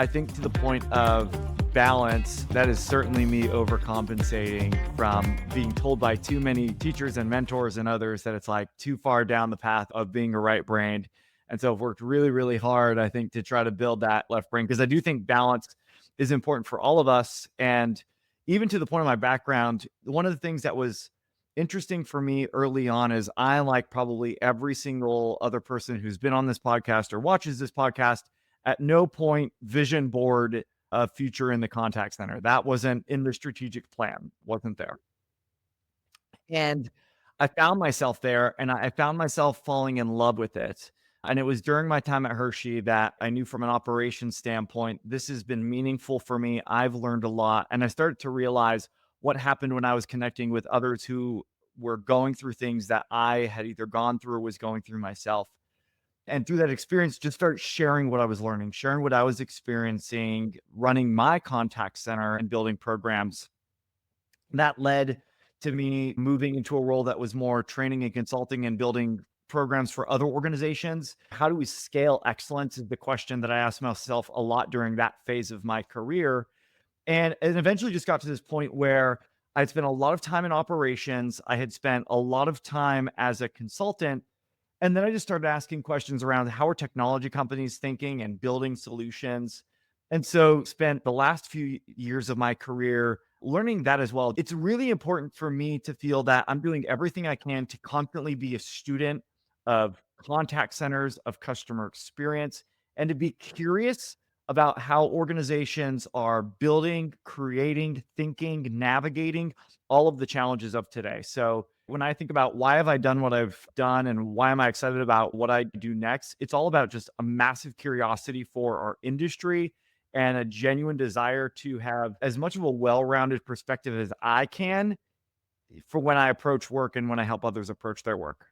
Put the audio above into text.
I think to the point of balance, that is certainly me overcompensating from being told by too many teachers and mentors and others that it's like too far down the path of being a right brained. And so I've worked really, really hard, I think, to try to build that left brain because I do think balance is important for all of us. And even to the point of my background, one of the things that was interesting for me early on is I, like probably every single other person who's been on this podcast or watches this podcast, at no point vision board a future in the contact center. That wasn't in the strategic plan, wasn't there. And I found myself there and I found myself falling in love with it. And it was during my time at Hershey that I knew from an operations standpoint, this has been meaningful for me. I've learned a lot. And I started to realize what happened when I was connecting with others who were going through things that I had either gone through or was going through myself. And through that experience, just start sharing what I was learning, sharing what I was experiencing, running my contact center and building programs. That led to me moving into a role that was more training and consulting and building programs for other organizations. How do we scale excellence is the question that I asked myself a lot during that phase of my career. And it eventually just got to this point where I'd spent a lot of time in operations. I had spent a lot of time as a consultant. And then I just started asking questions around how are technology companies thinking and building solutions. And so spent the last few years of my career learning that as well. It's really important for me to feel that I'm doing everything I can to constantly be a student of contact centers, of customer experience, and to be curious about how organizations are building, creating, thinking, navigating all of the challenges of today. So when I think about why have I done what I've done and why am I excited about what I do next, it's all about just a massive curiosity for our industry and a genuine desire to have as much of a well-rounded perspective as I can for when I approach work and when I help others approach their work.